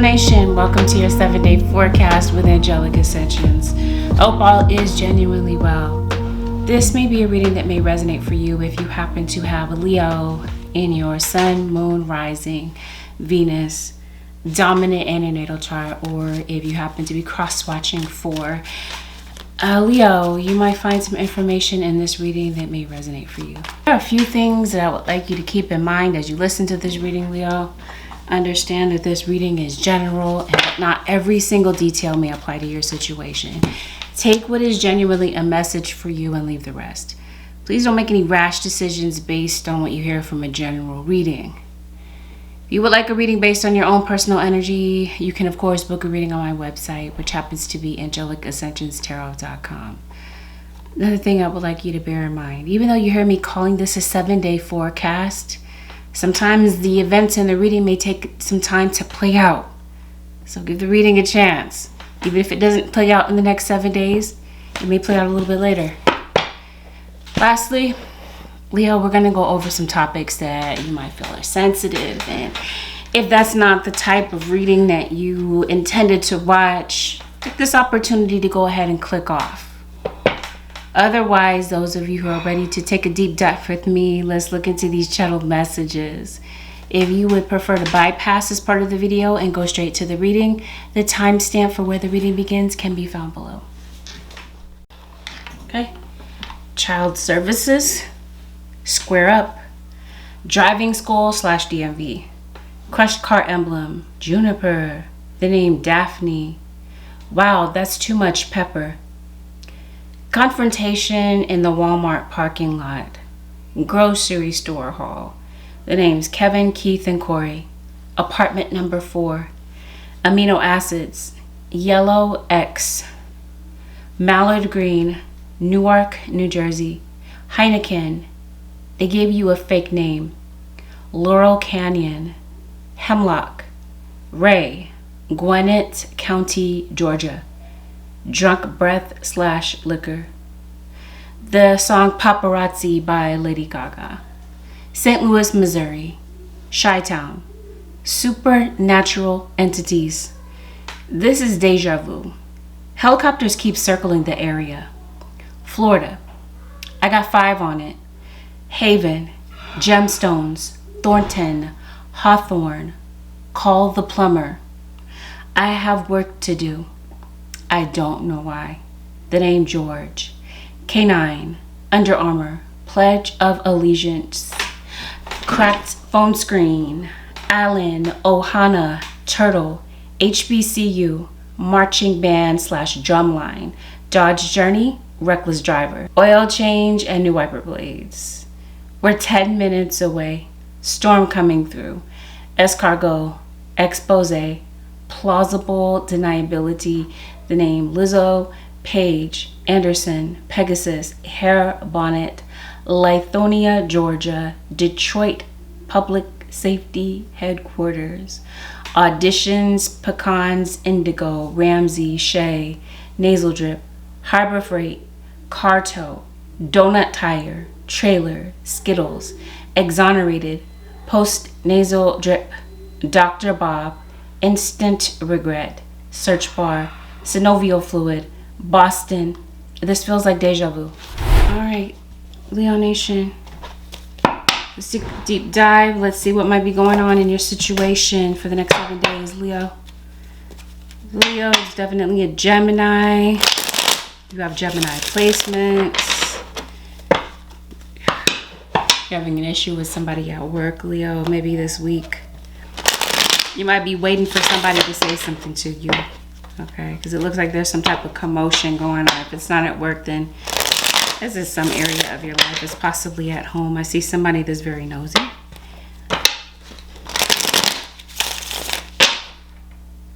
Nation, welcome to your 7-day forecast with Angelic Ascensions. Hope all is genuinely well. This may be a reading that may resonate for you if you happen to have a Leo in your Sun, Moon, Rising, Venus, dominant and your natal chart, or if you happen to be cross-watching for Leo, you might find some information in this reading that may resonate for you. There are a few things that I would like you to keep in mind as you listen to this reading, Leo. Understand that this reading is general and that not every single detail may apply to your situation. Take what is genuinely a message for you and leave the rest. Please don't make any rash decisions based on what you hear from a general reading. If you would like a reading based on your own personal energy, you can of course book a reading on my website, which happens to be AngelicAscensionsTarot.com. Another thing I would like you to bear in mind, even though you hear me calling this a 7-day forecast, sometimes the events in the reading may take some time to play out. So give the reading a chance. Even if it doesn't play out in the next 7 days, it may play out a little bit later. Lastly, Leo, we're going to go over some topics that you might feel are sensitive. And if that's not the type of reading that you intended to watch, take this opportunity to go ahead and click off. Otherwise, those of you who are ready to take a deep dive with me, let's look into these channeled messages. If you would prefer to bypass this part of the video and go straight to the reading, the timestamp for where the reading begins can be found below. Okay. Child services, square up, driving school / DMV, crushed car emblem, juniper, the name Daphne. Wow, that's too much pepper. Confrontation in the Walmart parking lot, grocery store hall. The names Kevin, Keith, and Corey. Apartment number 4. Amino acids, yellow X. Mallard Green, Newark, New Jersey. Heineken, they gave you a fake name. Laurel Canyon, Hemlock. Ray, Gwinnett County, Georgia. Drunk breath / liquor. The song Paparazzi by Lady Gaga. St. Louis, Missouri. Chi-Town. Supernatural entities. This is deja vu. Helicopters keep circling the area. Florida. I got 5 on it. Haven. Gemstones. Thornton. Hawthorne. Call the plumber. I have work to do. I don't know why. The name George. K9. Under Armour. Pledge of Allegiance. Cracked phone screen. Allen. Ohana. Turtle. HBCU. Marching band / drumline. Dodge Journey. Reckless driver. Oil change and new wiper blades. We're 10 minutes away. Storm coming through. Escargot. Expose. Plausible deniability. The name Lizzo, Paige, Anderson, Pegasus, Hair Bonnet, Lithonia, Georgia, Detroit Public Safety Headquarters, Auditions, Pecans, Indigo, Ramsey, Shea, Nasal Drip, Harbor Freight, Car Tow, Donut Tire, Trailer, Skittles, Exonerated, Post Nasal Drip, Dr. Bob, Instant Regret, Search Bar, synovial fluid, Boston. This feels like deja vu. All right, Leo Nation. Let's take a deep dive. Let's see what might be going on in your situation for the next 7 days, Leo. Leo is definitely a Gemini. You have Gemini placements. You're having an issue with somebody at work, Leo, maybe this week. You might be waiting for somebody to say something to you. Okay, because it looks like there's some type of commotion going on. If it's not at work, then this is some area of your life. It's possibly at home. I see somebody that's very nosy.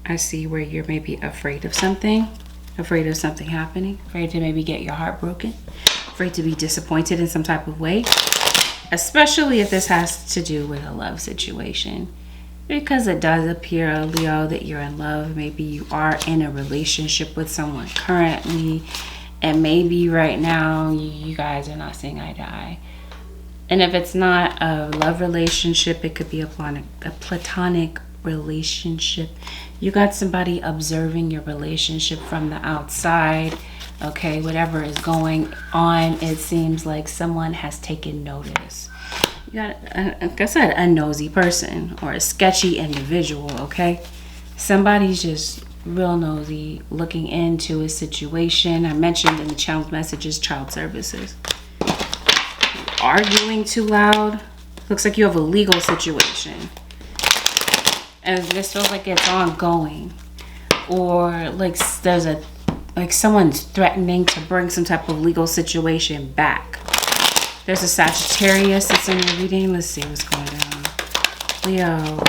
I see where you're maybe afraid of something happening, afraid to maybe get your heart broken, afraid to be disappointed in some type of way, especially if this has to do with a love situation. Because it does appear, Leo, that you're in love. Maybe you are in a relationship with someone currently, and maybe right now you guys are not seeing eye to eye. And if it's not a love relationship, it could be a platonic relationship. You got somebody observing your relationship from the outside. Okay, whatever is going on, it seems like someone has taken notice. You got, like I said, a nosy person or a sketchy individual, okay? Somebody's just real nosy, looking into a situation. I mentioned in the child messages, child services. Arguing too loud. Looks like you have a legal situation. And this feels like it's ongoing. Or like there's someone's threatening to bring some type of legal situation back. There's a Sagittarius that's in your reading. Let's see what's going on. Leo.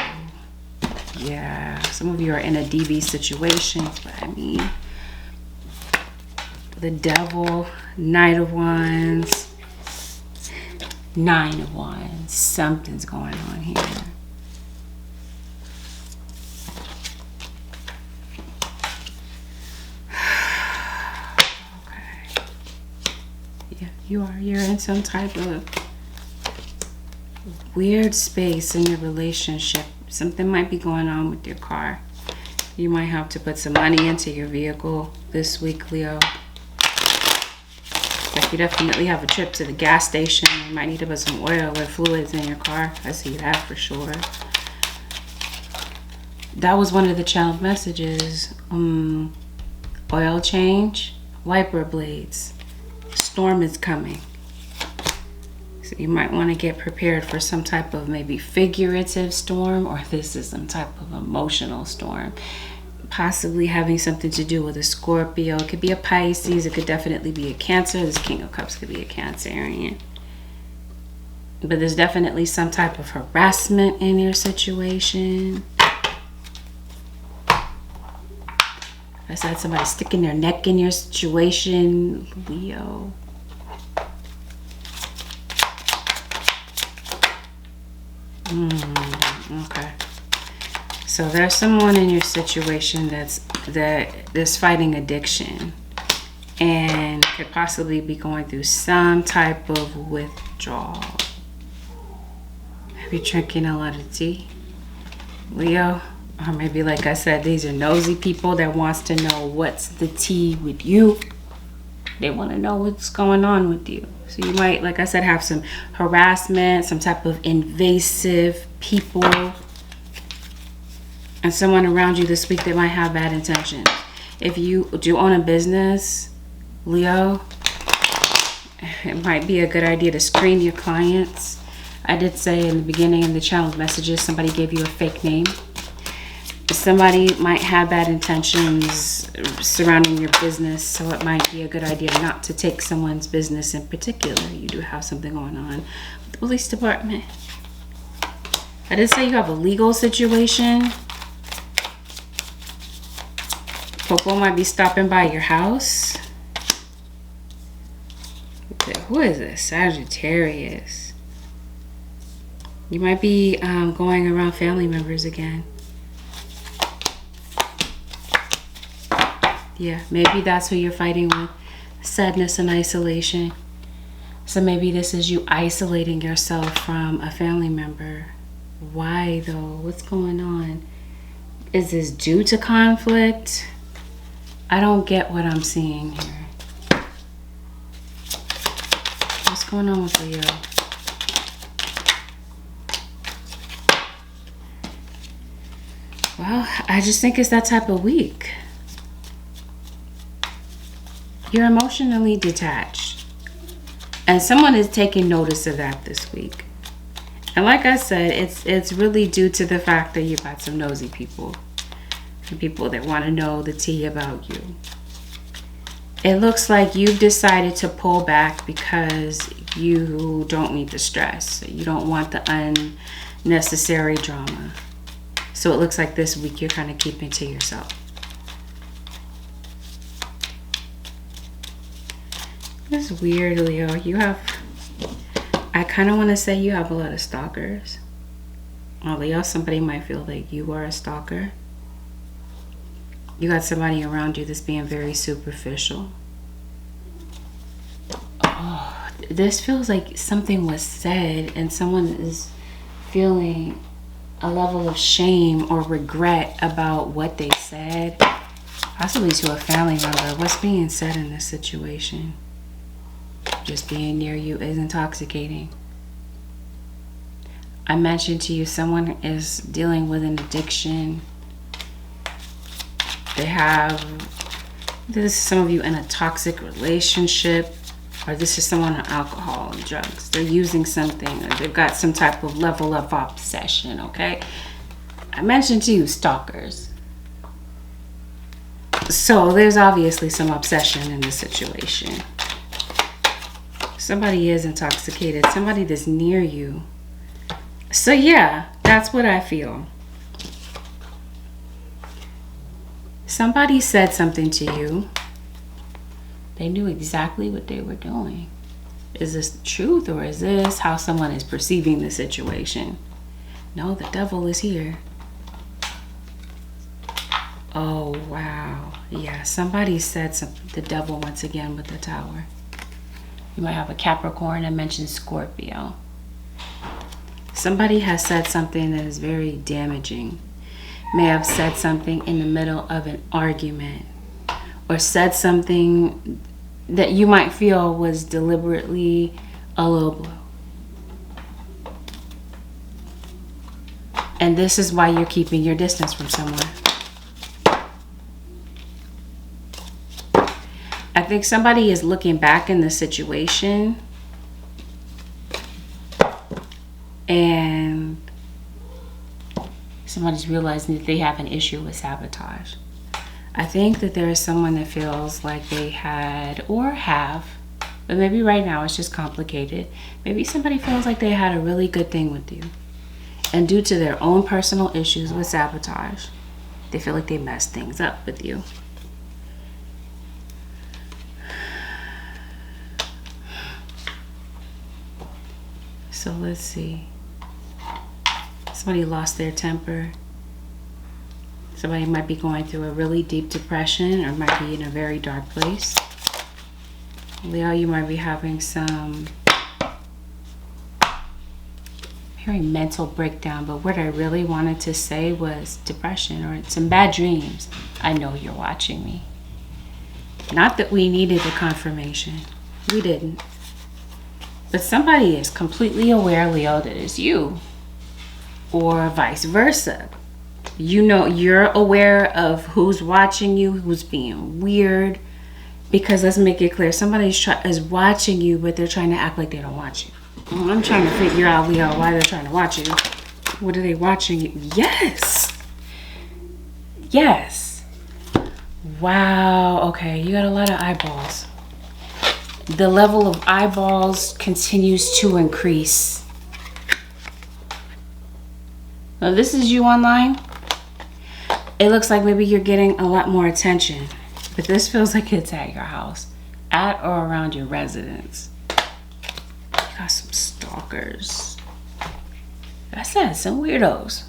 Yeah, some of you are in a DV situation, but I mean, the Devil, Knight of Wands, Nine of Wands. Something's going on here. Okay. Yeah, you're in some type of weird space in your relationship. Something might be going on with your car. You might have to put some money into your vehicle this week, Leo. Like you definitely have a trip to the gas station. You might need to put some oil or fluids in your car. I see that for sure. That was one of the challenge messages. Oil change, wiper blades. Storm is coming. So you might want to get prepared for some type of maybe figurative storm, or this is some type of emotional storm. Possibly having something to do with a Scorpio. It could be a Pisces. It could definitely be a Cancer. This King of Cups could be a Cancerian. But there's definitely some type of harassment in your situation. I said somebody sticking their neck in your situation, Leo. Okay. So there's someone in your situation that's fighting addiction and could possibly be going through some type of withdrawal. Maybe drinking a lot of tea, Leo. Or maybe, like I said, these are nosy people that wants to know what's the tea with you. They want to know what's going on with you. So you might, like I said, have some harassment, some type of invasive people, and someone around you this week that might have bad intentions. If you do own a business, Leo, it might be a good idea to screen your clients. I did say in the beginning in the challenge messages, somebody gave you a fake name. Somebody might have bad intentions surrounding your business, so it might be a good idea not to take someone's business in particular. You do have something going on with the police department. I did say you have a legal situation. Popo might be stopping by your house. Who is this? Sagittarius. You might be going around family members again. Yeah, maybe that's who you're fighting with. Sadness and isolation. So maybe this is you isolating yourself from a family member. Why though? What's going on? Is this due to conflict? I don't get what I'm seeing here. What's going on with Leo? Well, I just think it's that type of week. You're emotionally detached. And someone is taking notice of that this week. And like I said, it's really due to the fact that you got some nosy people. And people that want to know the tea about you. It looks like you've decided to pull back because you don't need the stress. You don't want the unnecessary drama. So it looks like this week you're kind of keeping to yourself. It's weird, Leo. I kind of want to say you have a lot of stalkers. Or Leo, somebody might feel like you are a stalker. You got somebody around you that's being very superficial. Oh, this feels like something was said and someone is feeling a level of shame or regret about what they said, possibly to a family member. What's being said in this situation? Just being near you is intoxicating. I mentioned to you someone is dealing with an addiction. They have, this is some of you in a toxic relationship, or this is someone on alcohol and drugs. They're using something, or they've got some type of level of obsession, okay? I mentioned to you stalkers. So there's obviously some obsession in this situation. Somebody is intoxicated, somebody that's near you. So yeah, that's what I feel. Somebody said something to you. They knew exactly what they were doing. Is this the truth, or is this how someone is perceiving the situation? No, the devil is here. Oh, wow. Yeah, somebody said something. The devil once again with the Tower. You might have a Capricorn. I mentioned Scorpio. Somebody has said something that is very damaging. May have said something in the middle of an argument, or said something that you might feel was deliberately a low blow. And this is why you're keeping your distance from someone. I think somebody is looking back in the situation and somebody's realizing that they have an issue with sabotage. I think that there is someone that feels like they had or have, but maybe right now it's just complicated. Maybe somebody feels like they had a really good thing with you, and due to their own personal issues with sabotage, they feel like they messed things up with you. So let's see. Somebody lost their temper. Somebody might be going through a really deep depression, or might be in a very dark place. Leo, you might be having some very mental breakdown, but what I really wanted to say was depression or some bad dreams. I know you're watching me. Not that we needed a confirmation. We didn't. But somebody is completely aware, Leo, that it's you. Or vice versa. You know, you're aware of who's watching you, who's being weird. Because let's make it clear, somebody is watching you, but they're trying to act like they don't watch you. I'm trying to figure out, Leo, why they're trying to watch you. What are they watching you? Yes. Yes. Wow. Okay, you got a lot of eyeballs. The level of eyeballs continues to increase. Now, this is you online. It looks like maybe you're getting a lot more attention, but this feels like it's at your house, at or around your residence. You got some stalkers. I said some weirdos.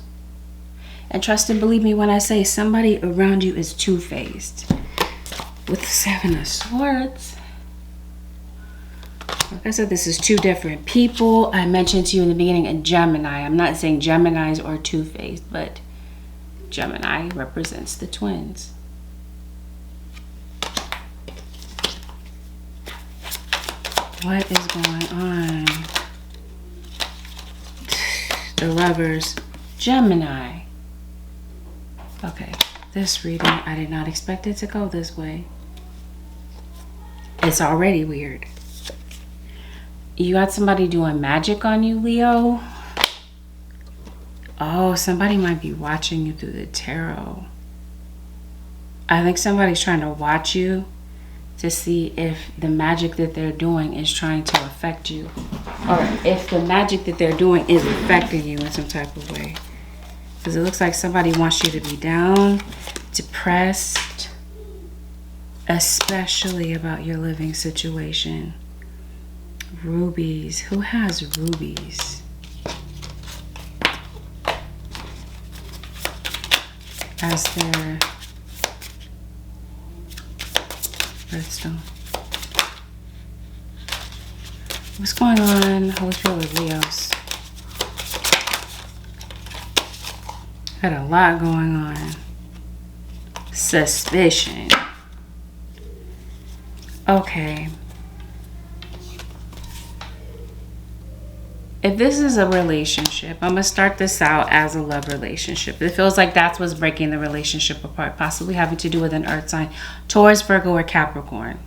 And trust and believe me when I say somebody around you is two-faced. With the Seven of Swords. Like I said, this is two different people. I mentioned to you in the beginning a Gemini. I'm not saying Geminis are two-faced, but Gemini represents the twins. What is going on? The Lovers. Gemini. Okay, this reading, I did not expect it to go this way. It's already weird. You got somebody doing magic on you, Leo? Oh, somebody might be watching you through the tarot. I think somebody's trying to watch you to see if the magic that they're doing is trying to affect you. Or if the magic that they're doing is affecting you in some type of way. Because it looks like somebody wants you to be down, depressed, especially about your living situation. Rubies. Who has rubies? As their redstone. What's going on, Holy Spirit, with Leos? Got a lot going on. Suspicion. Okay. If this is a relationship, I'm going to start this out as a love relationship. It feels like that's what's breaking the relationship apart, possibly having to do with an earth sign, Taurus, Virgo, or Capricorn.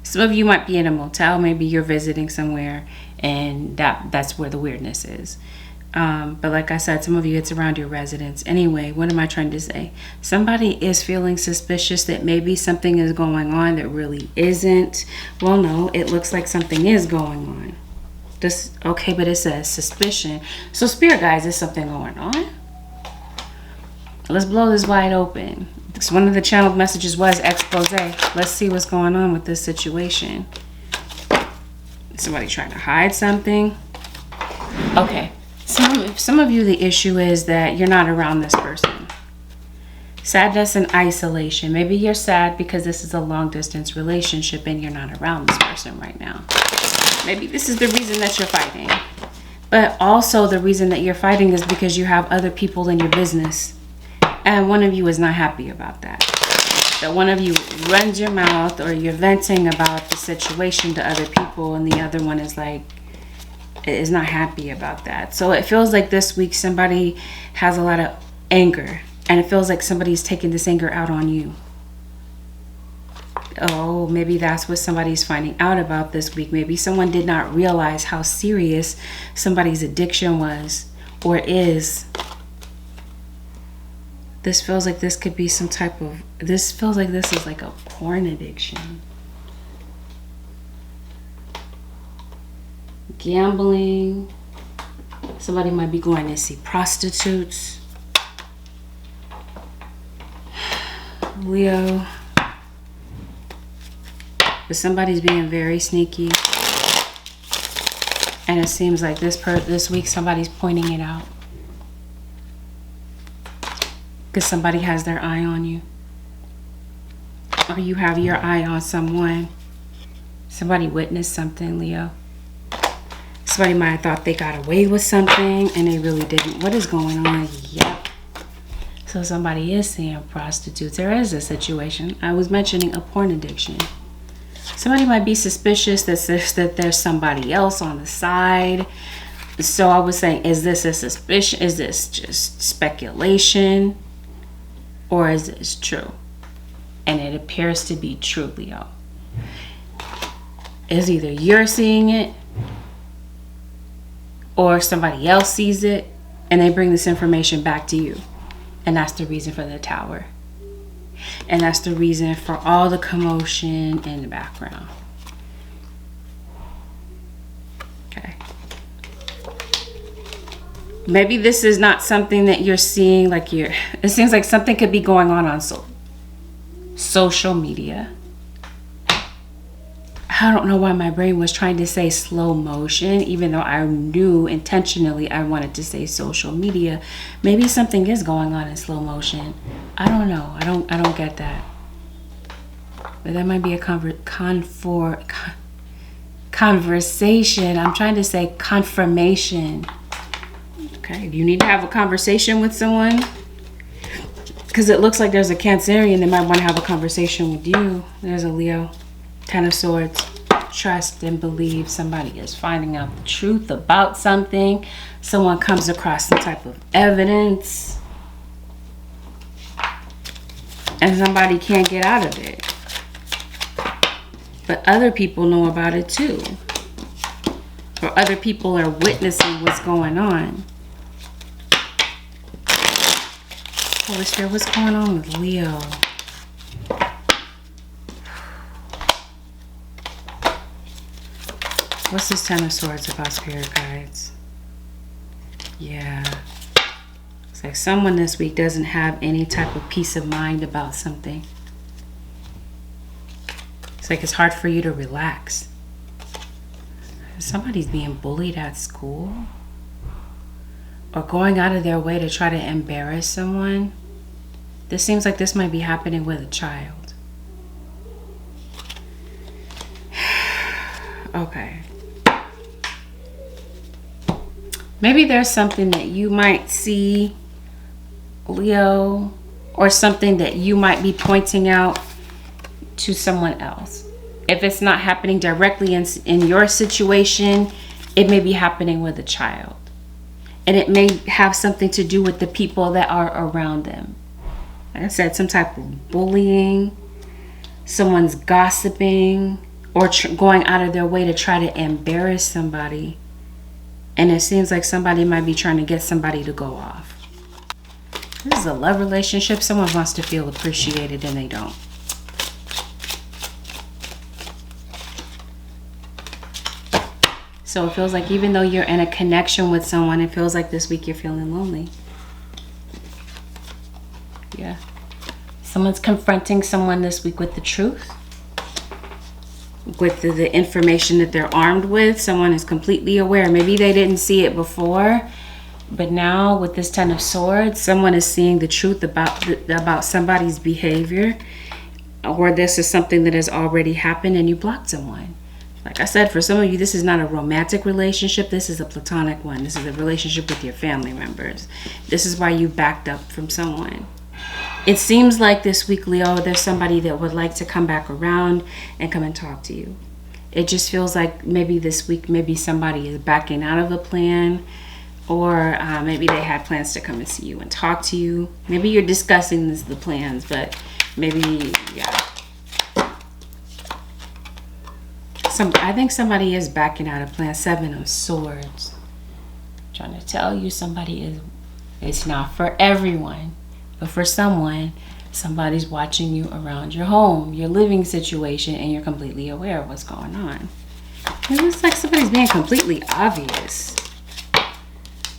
Some of you might be in a motel. Maybe you're visiting somewhere, and that's where the weirdness is. But like I said, some of you, it's around your residence. Anyway, what am I trying to say? Somebody is feeling suspicious that maybe something is going on that really isn't. Well, no, it looks like something is going on. Okay, but it says suspicion. So spirit guys, there's something going on. Let's blow this wide open. Because one of the channeled messages was expose. Let's see what's going on with this situation. Somebody trying to hide something. Okay. Some of you, the issue is that you're not around this person. Sadness and isolation. Maybe you're sad because this is a long distance relationship and you're not around this person right now. Maybe this is the reason that you're fighting. But also the reason that you're fighting is because you have other people in your business. And one of you is not happy about that. That one of you runs your mouth or you're venting about the situation to other people and the other one is like, is not happy about that. So it feels like this week somebody has a lot of anger. And it feels like somebody's taking this anger out on you. Oh, maybe that's what somebody's finding out about this week. Maybe someone did not realize how serious somebody's addiction was or is. This feels like this could be some type of, this feels like this is like a porn addiction. Gambling. Somebody might be going to see prostitutes. Leo. But somebody's being very sneaky. And it seems like this week somebody's pointing it out. Because somebody has their eye on you. Or you have your eye on someone. Somebody witnessed something, Leo. Somebody might have thought they got away with something and they really didn't. What is going on? Yep. So somebody is seeing prostitutes. There is a situation. I was mentioning a porn addiction. Somebody might be suspicious that there's somebody else on the side. So I was saying, is this a suspicion? Is this just speculation? Or is this true? And it appears to be true, Leo. It's either you're seeing it or somebody else sees it and they bring this information back to you. And that's the reason for the tower. And that's the reason for all the commotion in the background. Okay. Maybe this is not something that you're seeing like it seems like something could be going on social media. I don't know why my brain was trying to say slow motion, even though I knew intentionally I wanted to say social media. Maybe something is going on in slow motion. I don't know. I don't get that. But that might be a conversation. I'm trying to say confirmation. Okay, if you need to have a conversation with someone, because it looks like there's a Cancerian that might want to have a conversation with you. There's a Leo. Ten of Swords. Trust and believe. Somebody is finding out the truth about something. Someone comes across some type of evidence. And somebody can't get out of it. But other people know about it too. Or other people are witnessing what's going on. Holy Spirit, what's going on with Leo? What's this Ten of Swords about, Spirit Guides? Yeah. It's like someone this week doesn't have any type of peace of mind about something. It's like it's hard for you to relax. Somebody's being bullied at school. Or going out of their way to try to embarrass someone. This seems like this might be happening with a child. Okay. Maybe there's something that you might see Leo, or something that you might be pointing out to someone else. If it's not happening directly in your situation, it may be happening with a child. And it may have something to do with the people that are around them. Like I said, some type of bullying, someone's gossiping, or going out of their way to try to embarrass somebody. And it seems like somebody might be trying to get somebody to go off. This is a love relationship. Someone wants to feel appreciated and they don't. So it feels like even though you're in a connection with someone, it feels like this week you're feeling lonely. Yeah. Someone's confronting someone this week with the truth. With the information that they're armed with. Someone is completely aware. Maybe they didn't see it before, but now with this Ten of Swords, someone is seeing the truth about somebody's behavior. Or this is something that has already happened and you blocked someone. Like I said, for some of you, this is not a romantic relationship. This is a platonic one. This is a relationship with your family members. This is why you backed up from someone. It seems like this week, Leo, there's somebody that would like to come back around and come and talk to you. It just feels like maybe this week, maybe somebody is backing out of a plan, or maybe they had plans to come and see you and talk to you. Maybe you're discussing the plans, but maybe, yeah. I think somebody is backing out of plan. Seven of Swords. I'm trying to tell you, somebody is, it's not for everyone, but for someone, somebody's watching you around your home, your living situation, and you're completely aware of what's going on. It looks like somebody's being completely obvious.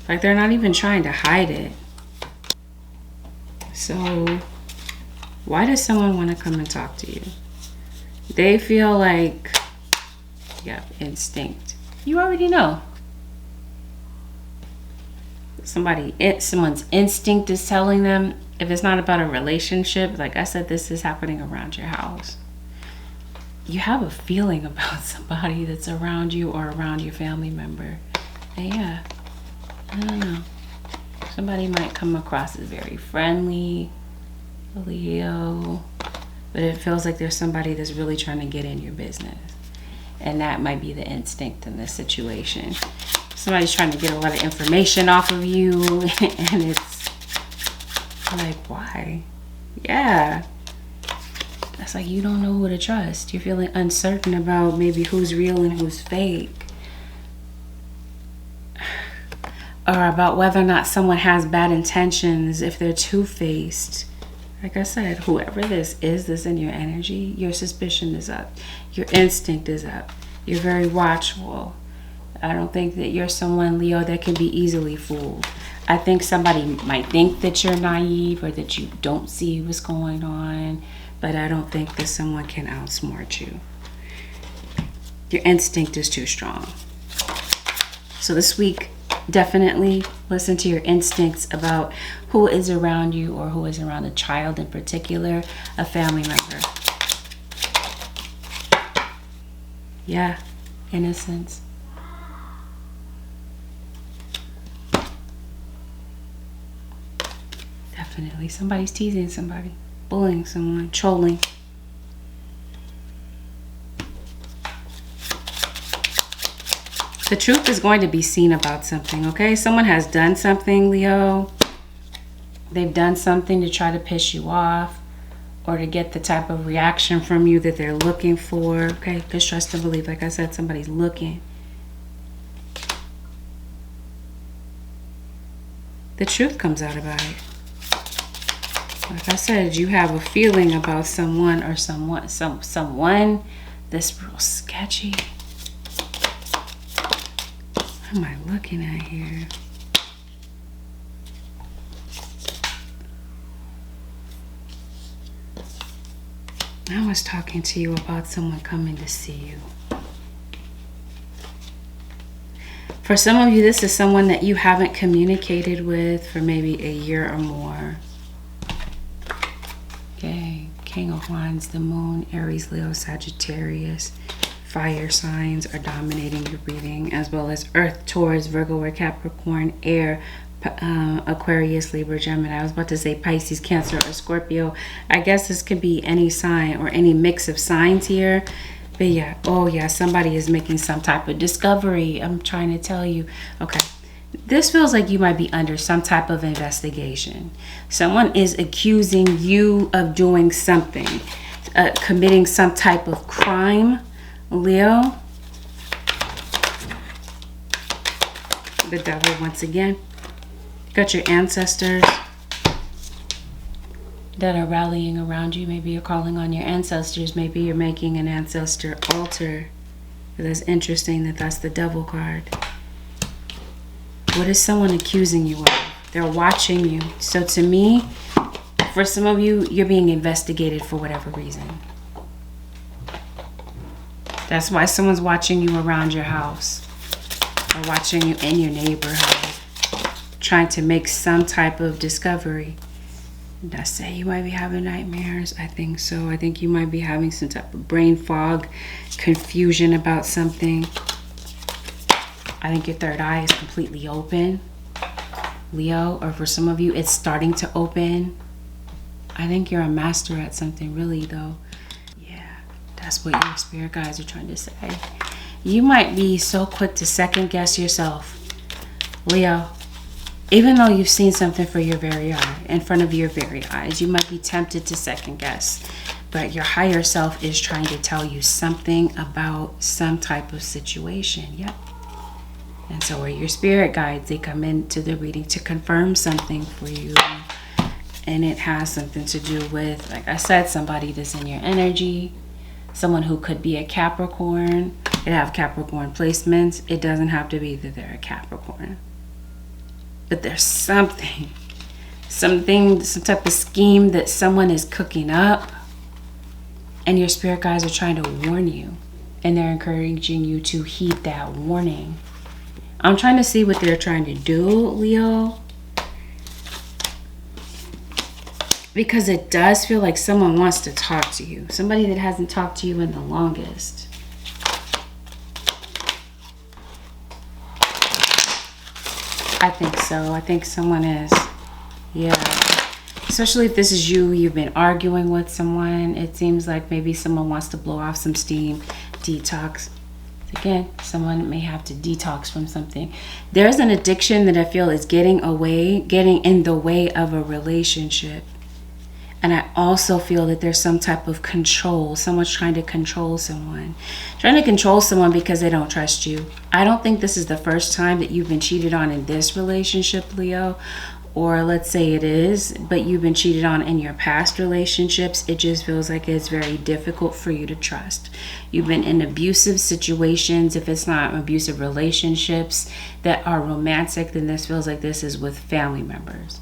Like they're not even trying to hide it. So why does someone want to come and talk to you? They feel like, yeah, instinct. You already know. Someone's instinct is telling them, if it's not about a relationship, like I said, this is happening around your house. You have a feeling about somebody that's around you or around your family member. And yeah, I don't know. Somebody might come across as very friendly, Leo, but it feels like there's somebody that's really trying to get in your business. And that might be the instinct in this situation. Somebody's trying to get a lot of information off of you, and it's like, why? Yeah. That's like you don't know who to trust. You're feeling uncertain about maybe who's real and who's fake. Or about whether or not someone has bad intentions, if they're two-faced. Like I said, whoever this is that's in your energy, your suspicion is up. Your instinct is up. You're very watchful. I don't think that you're someone, Leo, that can be easily fooled. I think somebody might think that you're naive or that you don't see what's going on, but I don't think that someone can outsmart you. Your instinct is too strong. So this week, definitely listen to your instincts about who is around you or who is around a child in particular, a family member. Yeah, innocence. Definitely. Somebody's teasing somebody, bullying someone, trolling. The truth is going to be seen about something, okay? Someone has done something, Leo. They've done something to try to piss you off or to get the type of reaction from you that they're looking for, okay? Because trust and believe, like I said, somebody's looking. The truth comes out about it. Like I said, you have a feeling about someone or someone that's real sketchy. What am I looking at here? I was talking to you about someone coming to see you. For some of you, this is someone that you haven't communicated with for maybe a year or more. Okay, King of Wands, the Moon, Aries, Leo, Sagittarius. Fire signs are dominating your reading, as well as Earth, Taurus, Virgo, or Capricorn, Air, Aquarius, Libra, Gemini. I was about to say Pisces, Cancer, or Scorpio. I guess this could be any sign or any mix of signs here. But yeah, oh yeah, somebody is making some type of discovery. I'm trying to tell you. Okay. This feels like you might be under some type of investigation. Someone is accusing you of doing something, committing some type of crime, Leo. The devil once again. Got your ancestors that are rallying around you. Maybe you're calling on your ancestors. Maybe you're making an ancestor altar. That's interesting that that's the devil card. What is someone accusing you of? They're watching you. So to me, for some of you, you're being investigated for whatever reason. That's why someone's watching you around your house or watching you in your neighborhood, trying to make some type of discovery. Did I say you might be having nightmares? I think so. I think you might be having some type of brain fog, confusion about something. I think your third eye is completely open, Leo, or for some of you, it's starting to open. I think you're a master at something, really, though. Yeah, that's what your spirit guides are trying to say. You might be so quick to second guess yourself, Leo. Even though you've seen something for your very eye, in front of your very eyes, you might be tempted to second guess. But your higher self is trying to tell you something about some type of situation. Yep. And so are your spirit guides. They come into the reading to confirm something for you. And it has something to do with, like I said, somebody that's in your energy. Someone who could be a Capricorn. They have Capricorn placements. It doesn't have to be that they're a Capricorn. But there's some type of scheme that someone is cooking up. And your spirit guides are trying to warn you. And they're encouraging you to heed that warning. I'm trying to see what they're trying to do, Leo. Because it does feel like someone wants to talk to you. Somebody that hasn't talked to you in the longest. I think so. I think someone is. Yeah. Especially if this is you, you've been arguing with someone. It seems like maybe someone wants to blow off some steam, detox. Again, someone may have to detox from something. There's an addiction that I feel is getting in the way of a relationship. And I also feel that there's some type of control. Someone's trying to control someone. Trying to control someone because they don't trust you. I don't think this is the first time that you've been cheated on in this relationship, Leo. Or let's say it is, but you've been cheated on in your past relationships. It just feels like it's very difficult for you to trust. You've been in abusive situations. If it's not abusive relationships that are romantic, then this feels like this is with family members.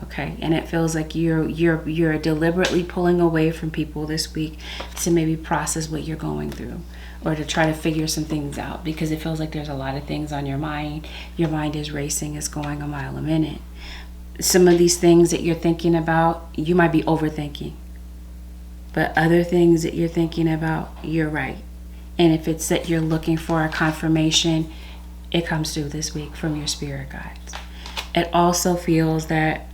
Okay, and it feels like you're deliberately pulling away from people this week to maybe process what you're going through or to try to figure some things out, because it feels like there's a lot of things on your mind. Your mind is racing, it's going a mile a minute. Some of these things that you're thinking about, you might be overthinking. But other things that you're thinking about, you're right. And if it's that you're looking for a confirmation, it comes through this week from your spirit guides. It also feels that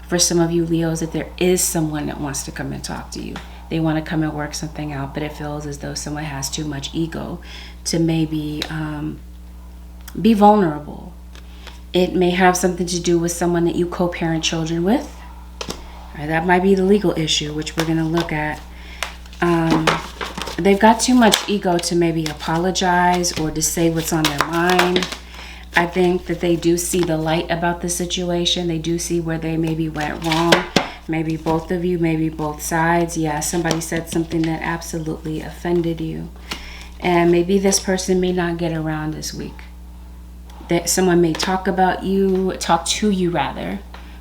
for some of you Leos, that there is someone that wants to come and talk to you. They want to come and work something out, but it feels as though someone has too much ego to maybe be vulnerable. It may have something to do with someone that you co-parent children with. Or that might be the legal issue, which we're going to look at. They've got too much ego to maybe apologize or to say what's on their mind. I think that they do see the light about the situation. They do see where they maybe went wrong. Maybe both of you, maybe both sides. Yeah, somebody said something that absolutely offended you. And maybe this person may not get around this week. That someone may talk to you rather,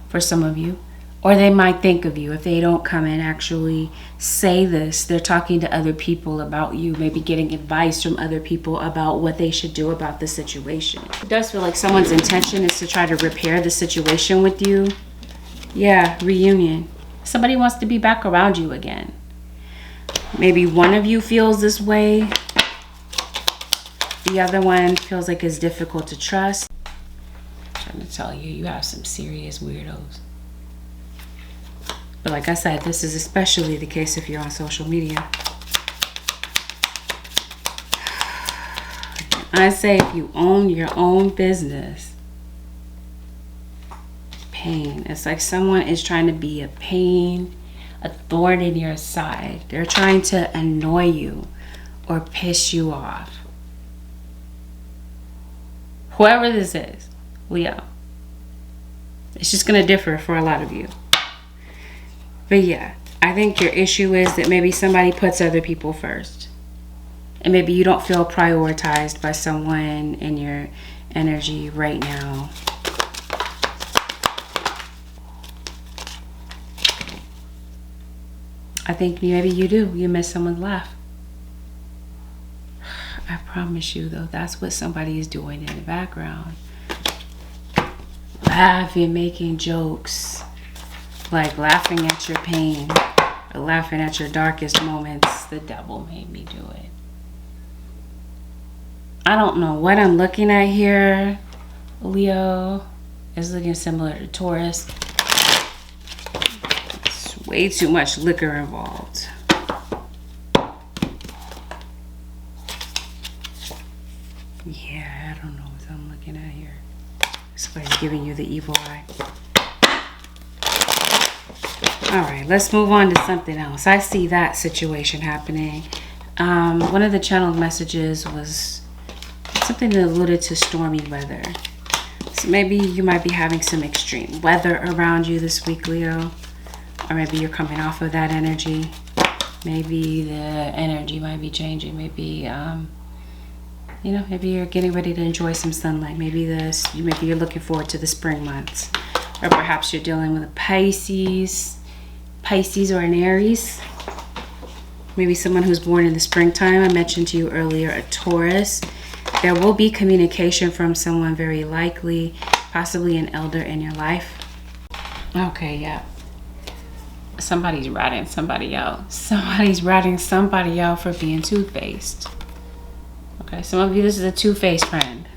for some of you. Or they might think of you if they don't come and actually say this. They're talking to other people about you, maybe getting advice from other people about what they should do about the situation. It does feel like someone's intention is to try to repair the situation with you. Yeah, reunion. Somebody wants to be back around you again. Maybe one of you feels this way. The other one feels like it's difficult to trust. trying to tell you, you have some serious weirdos. But like I said, this is especially the case if you're on social media. I say if you own your own business, pain. It's like someone is trying to be a pain, a thorn in your side. They're trying to annoy you or piss you off. Whoever this is, Leo. It's just going to differ for a lot of you. But yeah, I think your issue is that maybe somebody puts other people first. And maybe you don't feel prioritized by someone in your energy right now. I think maybe you do. You miss someone's laugh. I promise you, though, that's what somebody is doing in the background. Laughing, making jokes. Like laughing at your pain. Or laughing at your darkest moments. The devil made me do it. I don't know what I'm looking at here. Leo is looking similar to Taurus. It's way too much liquor involved. Yeah, I don't know what I'm looking at here. Somebody's giving you the evil eye. All right, let's move on to something else. I see that situation happening. One of the channeled messages was something that alluded to stormy weather. So maybe you might be having some extreme weather around you this week, Leo. Or maybe you're coming off of that energy. Maybe the energy might be changing. Maybe, maybe you're getting ready to enjoy some sunlight. Maybe you're looking forward to the spring months. Or perhaps you're dealing with a Pisces or an Aries. Maybe someone who's born in the springtime. I mentioned to you earlier, a Taurus. There will be communication from someone, very likely, possibly an elder in your life. Okay, yeah. Somebody's ratting somebody out. Somebody's ratting somebody out for being two-faced. Okay, some of you, this is a two-faced friend.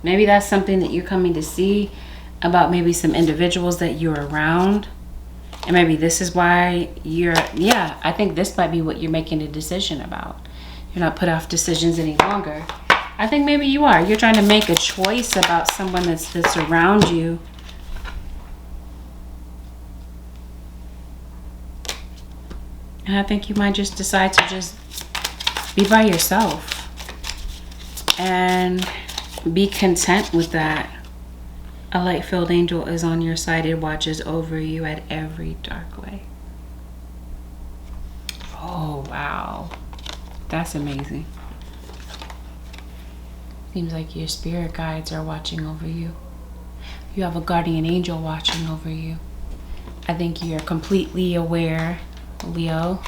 Maybe that's something that you're coming to see about maybe some individuals that you're around. And maybe this is why I think this might be what you're making a decision about. You're not put off decisions any longer. I think maybe you are. You're trying to make a choice about someone that's around you. And I think you might just decide to just be by yourself. And be content with that. A light-filled angel is on your side. It watches over you at every dark way. Oh, wow. That's amazing. Seems like your spirit guides are watching over you. You have a guardian angel watching over you. I think you're completely aware, Leo,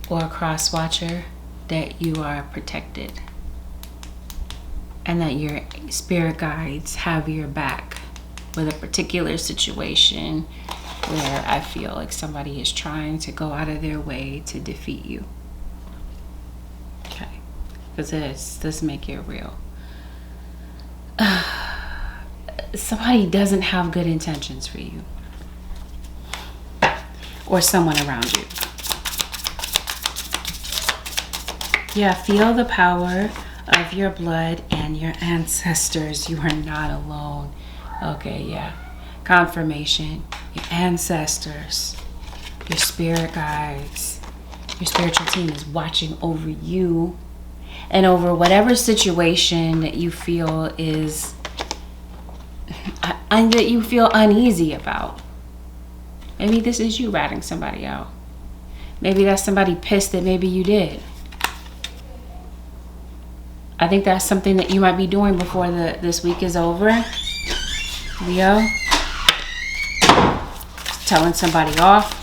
or a cross watcher, that you are protected. And that your spirit guides have your back with a particular situation where I feel like somebody is trying to go out of their way to defeat you. Okay. Because this does make it real. Somebody doesn't have good intentions for you. Or someone around you. Yeah, feel the power of your blood and your ancestors. You are not alone. Okay, yeah. Confirmation. Your ancestors. Your spirit guides. Your spiritual team is watching over you and over whatever situation that you feel is that you feel uneasy about. Maybe this is you ratting somebody out. Maybe that's somebody pissed that maybe you did. I think that's something that you might be doing before this week is over. Leo. Telling somebody off.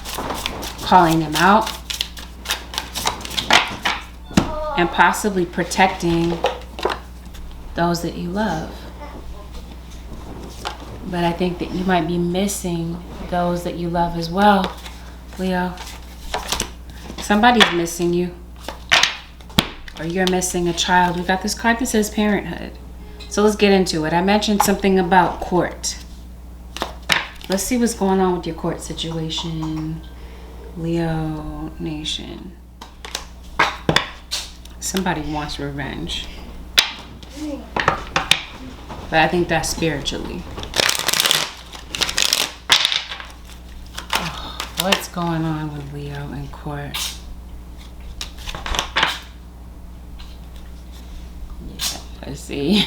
Calling them out. And possibly protecting those that you love. But I think that you might be missing those that you love as well, Leo. Somebody's missing you. Or you're missing a child. We got this card that says parenthood. So let's get into it. I mentioned something about court. Let's see what's going on with your court situation, Leo Nation. Somebody wants revenge. But I think that's spiritually. Oh, what's going on with Leo in court? Yeah, let's see.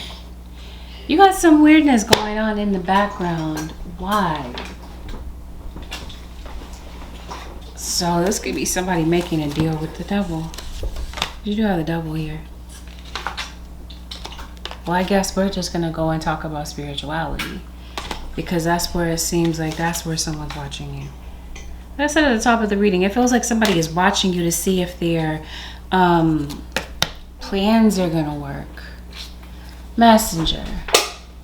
You got some weirdness going on in the background. Why? So this could be somebody making a deal with the devil. You do have the devil here. Well, I guess we're just going to go and talk about spirituality. Because that's where it seems like that's where someone's watching you. Like I said at the top of the reading, it feels like somebody is watching you to see if their plans are going to work. Messenger.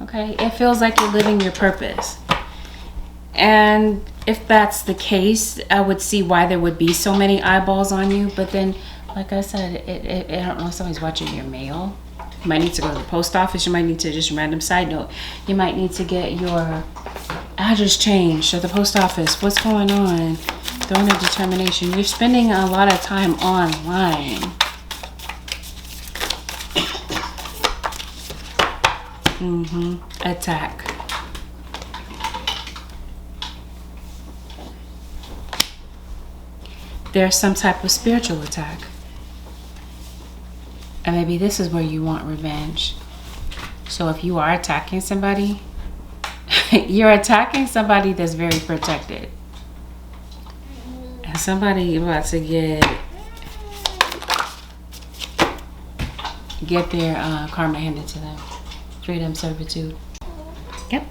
Okay? It feels like you're living your purpose. And if that's the case, I would see why there would be so many eyeballs on you. But then, like I said, I don't know if somebody's watching your mail. You might need to go to the post office. You might need to, just random side note, you might need to get your address changed at the post office. What's going on? Throwing a determination. You're spending a lot of time online. Attack. There's some type of spiritual attack. And maybe this is where you want revenge. So if you are attacking somebody, you're attacking somebody that's very protected. And somebody about to get their karma handed to them. Freedom, servitude. Yep.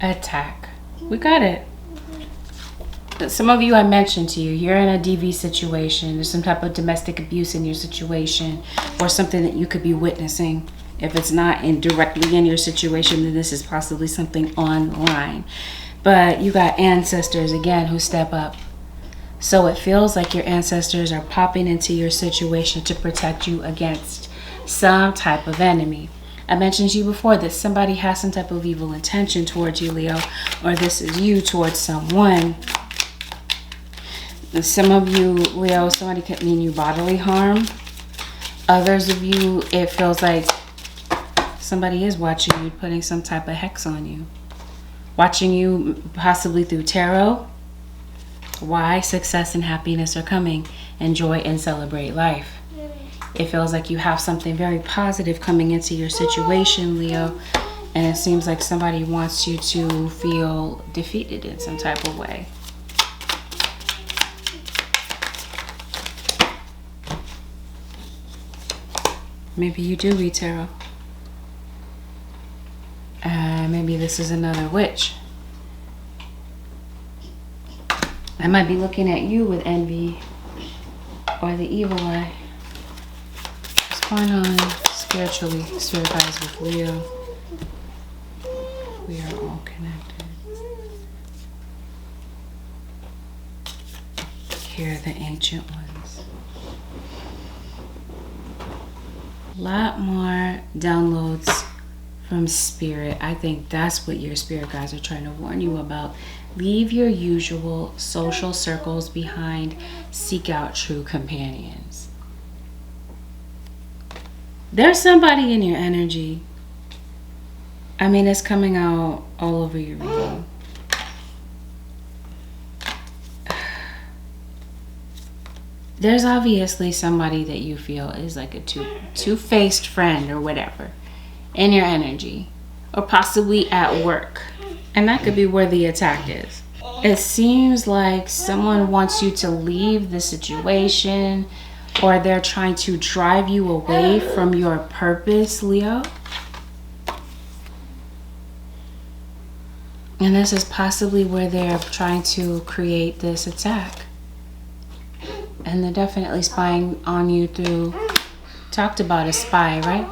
Attack. We got it. Some of you, I mentioned to you, you're in a DV situation. There's some type of domestic abuse in your situation, or something that you could be witnessing. If it's not directly in your situation, then this is possibly something online. But you got ancestors, again, who step up. So it feels like your ancestors are popping into your situation to protect you against some type of enemy. I mentioned to you before that somebody has some type of evil intention towards you, Leo, or this is you towards someone. Some of you, Leo, somebody could mean you bodily harm. Others of you, it feels like somebody is watching you, putting some type of hex on you. Watching you possibly through tarot. Why? Success and happiness are coming. Enjoy and celebrate life. It feels like you have something very positive coming into your situation, Leo. And it seems like somebody wants you to feel defeated in some type of way. Maybe you do read tarot. Maybe this is another witch. I might be looking at you with envy or the evil eye. What's going on spiritually, spirit guides with Leo? We are all connected. Here are the ancient ones. A lot more downloads from spirit. I think that's what your spirit guides are trying to warn you about. Leave your usual social circles behind. Seek out true companions. There's somebody in your energy. I mean, it's coming out all over your reading. There's obviously somebody that you feel is like a two-faced friend or whatever in your energy, or possibly at work. And that could be where the attack is. It seems like someone wants you to leave the situation, or they're trying to drive you away from your purpose, Leo. And this is possibly where they're trying to create this attack. And they're definitely spying on you through, talked about a spy, right?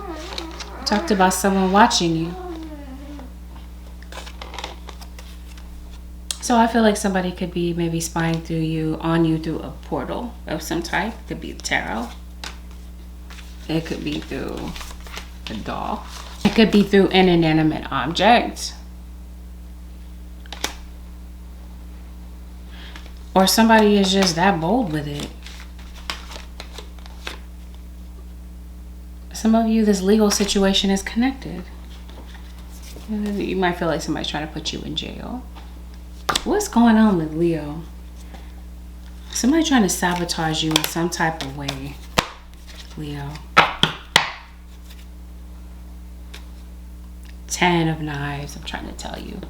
Talked about someone watching you. So I feel like somebody could be maybe spying through you, on you through a portal of some type. It could be tarot. It could be through a doll. It could be through an inanimate object. Or somebody is just that bold with it. Some of you, this legal situation is connected. You might feel like somebody's trying to put you in jail. What's going on with Leo? Somebody trying to sabotage you in some type of way, Leo. 10 of Knives, I'm trying to tell you.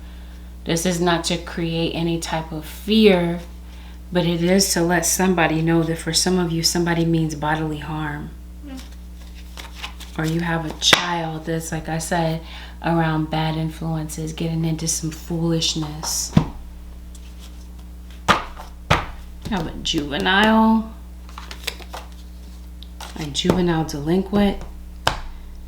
This is not to create any type of fear, but it is to let somebody know that for some of you, somebody means bodily harm. Or you have a child that's, like I said, around bad influences, getting into some foolishness. You have a juvenile delinquent.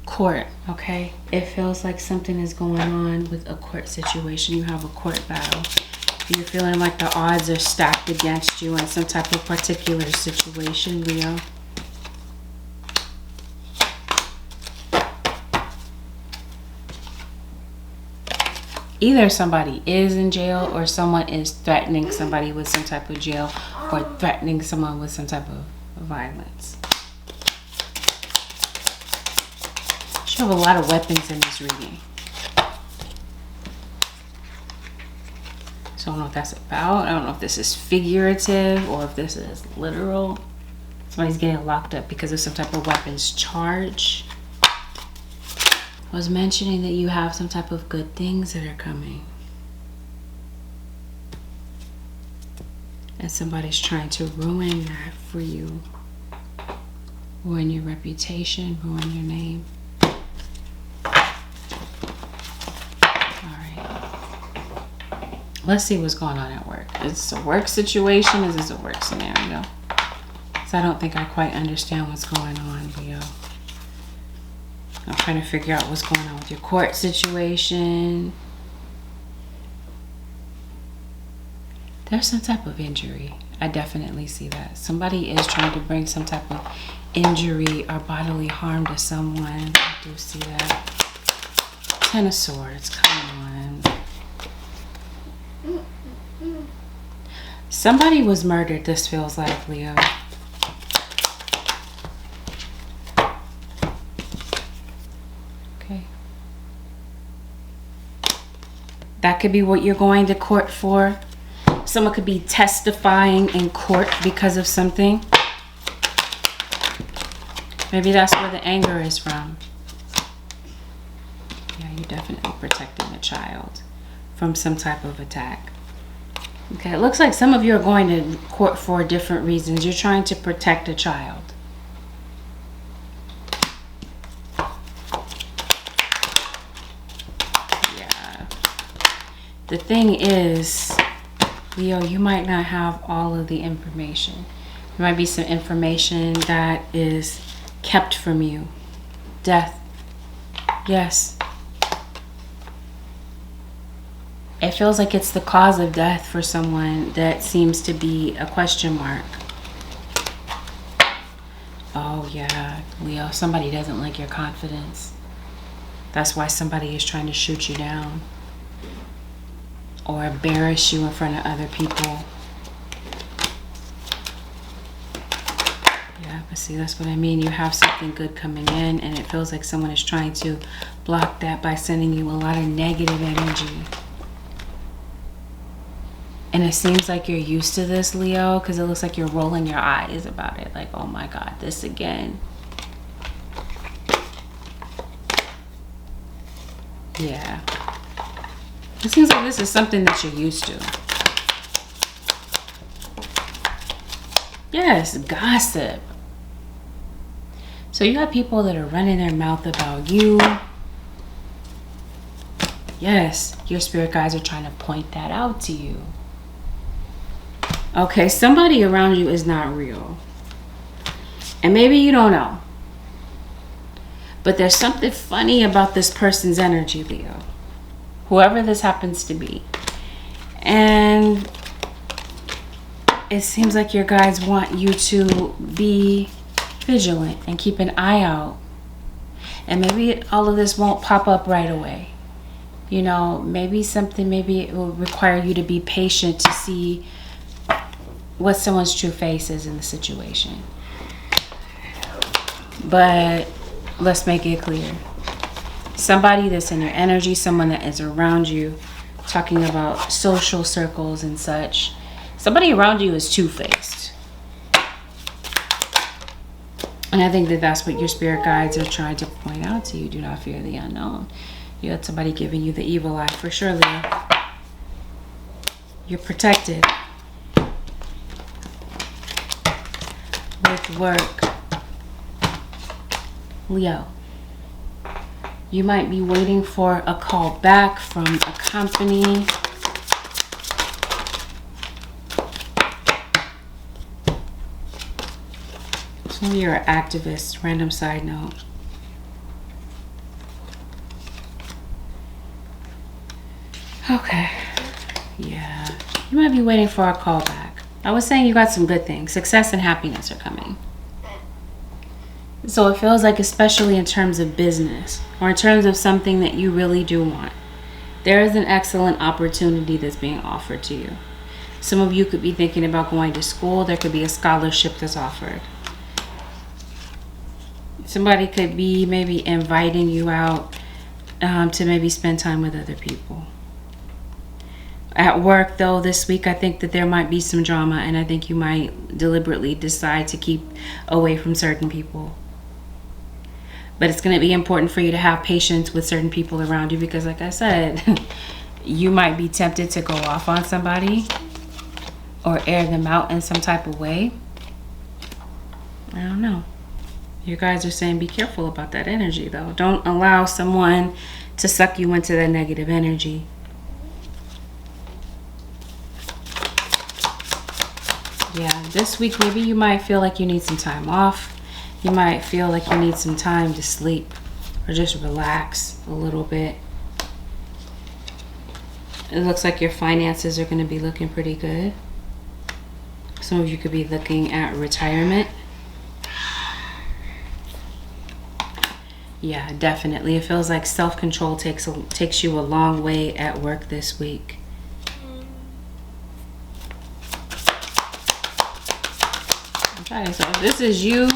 Court, okay? It feels like something is going on with a court situation. You have a court battle. You're feeling like the odds are stacked against you in some type of particular situation, Leo. Either somebody is in jail or someone is threatening somebody with some type of jail or threatening someone with some type of violence. You have a lot of weapons in this reading. So I don't know what that's about. I don't know if this is figurative or if this is literal. Somebody's getting locked up because of some type of weapons charge. I was mentioning that you have some type of good things that are coming. And somebody's trying to ruin that for you. Ruin your reputation, ruin your name. Let's see what's going on at work. Is this a work situation? Is this a work scenario? So I don't think I quite understand what's going on, Leo. I'm trying to figure out what's going on with your court situation. There's some type of injury. I definitely see that. Somebody is trying to bring some type of injury or bodily harm to someone. I do see that. 10 of Swords, come on. Somebody was murdered, this feels like, Leo. Okay. That could be what you're going to court for. Someone could be testifying in court because of something. Maybe that's where the anger is from. Yeah, you're definitely protecting a child from some type of attack. Okay, it looks like some of you are going to court for different reasons. You're trying to protect a child. Yeah. The thing is, Leo, you might not have all of the information. There might be some information that is kept from you. Death. Yes. It feels like it's the cause of death for someone that seems to be a question mark. Oh yeah, Leo, somebody doesn't like your confidence. That's why somebody is trying to shoot you down or embarrass you in front of other people. Yeah, but see, that's what I mean. You have something good coming in and it feels like someone is trying to block that by sending you a lot of negative energy. And it seems like you're used to this, Leo, because it looks like you're rolling your eyes about it. Like, oh my God, this again. Yeah. It seems like this is something that you're used to. Yes, gossip. So you have people that are running their mouth about you. Yes, your spirit guides are trying to point that out to you. Okay, somebody around you is not real. And maybe you don't know. But there's something funny about this person's energy, Leo. Whoever this happens to be. And it seems like your guides want you to be vigilant and keep an eye out. And maybe all of this won't pop up right away. You know, maybe it will require you to be patient to see what someone's true face is in the situation. But let's make it clear. Somebody that's in your energy, someone that is around you, talking about social circles and such, somebody around you is two-faced. And I think that that's what your spirit guides are trying to point out to you. Do not fear the unknown. You had somebody giving you the evil eye for sure, Leo. You're protected. With work. Leo. You might be waiting for a call back from a company. Some of you are activists. Random side note. Okay. Yeah. You might be waiting for a call back. I was saying you got some good things. Success and happiness are coming. So it feels like, especially in terms of business or in terms of something that you really do want, there is an excellent opportunity that's being offered to you. Some of you could be thinking about going to school. There could be a scholarship that's offered. Somebody could be maybe inviting you out to maybe spend time with other people. At work, though, this week, I think that there might be some drama, and I think you might deliberately decide to keep away from certain people. But it's going to be important for you to have patience with certain people around you because, like I said, you might be tempted to go off on somebody or air them out in some type of way. I don't know. You guys are saying be careful about that energy, though. Don't allow someone to suck you into that negative energy. Yeah, this week maybe you might feel like you need some time off. You might feel like you need some time to sleep or just relax a little bit. It looks like your finances are going to be looking pretty good. Some of you could be looking at retirement. Yeah, definitely. It feels like self-control takes you a long way at work this week. Okay, so if this is you,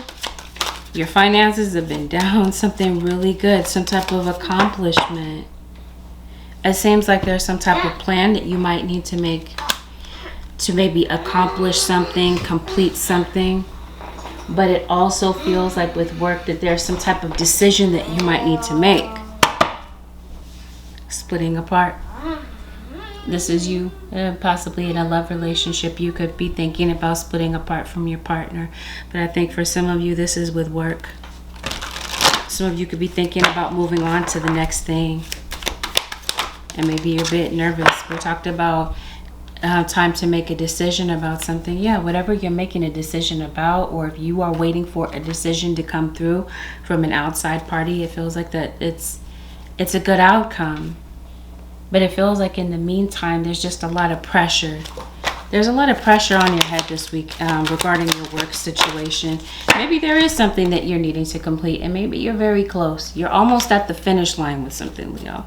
your finances have been down, something really good, some type of accomplishment. It seems like there's some type of plan that you might need to make to maybe accomplish something, complete something. But it also feels like with work that there's some type of decision that you might need to make. Splitting apart. This is you, possibly in a love relationship. You could be thinking about splitting apart from your partner. But I think for some of you, this is with work. Some of you could be thinking about moving on to the next thing. And maybe you're a bit nervous. We talked about time to make a decision about something. Yeah, whatever you're making a decision about, or if you are waiting for a decision to come through from an outside party, it feels like that it's a good outcome. But it feels like in the meantime, there's just a lot of pressure. There's a lot of pressure on your head this week regarding your work situation. Maybe there is something that you're needing to complete, and maybe you're very close. You're almost at the finish line with something, Leo.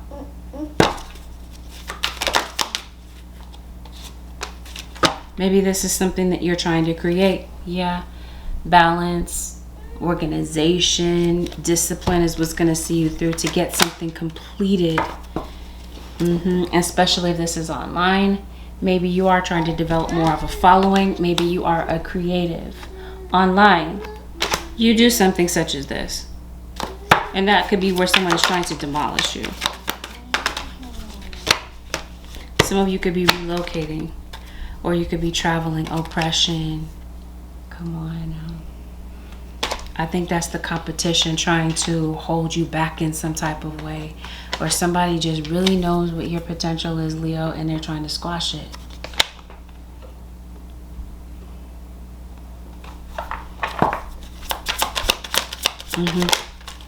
Maybe this is something that you're trying to create. Yeah. Balance, organization, discipline is what's going to see you through to get something completed. Especially if this is online. Maybe you are trying to develop more of a following. Maybe you are a creative online. You do something such as this. And that could be where someone is trying to demolish you. Some of you could be relocating. Or you could be traveling. Oppression. Come on now. I think that's the competition trying to hold you back in some type of way. Or somebody just really knows what your potential is, Leo, and they're trying to squash it.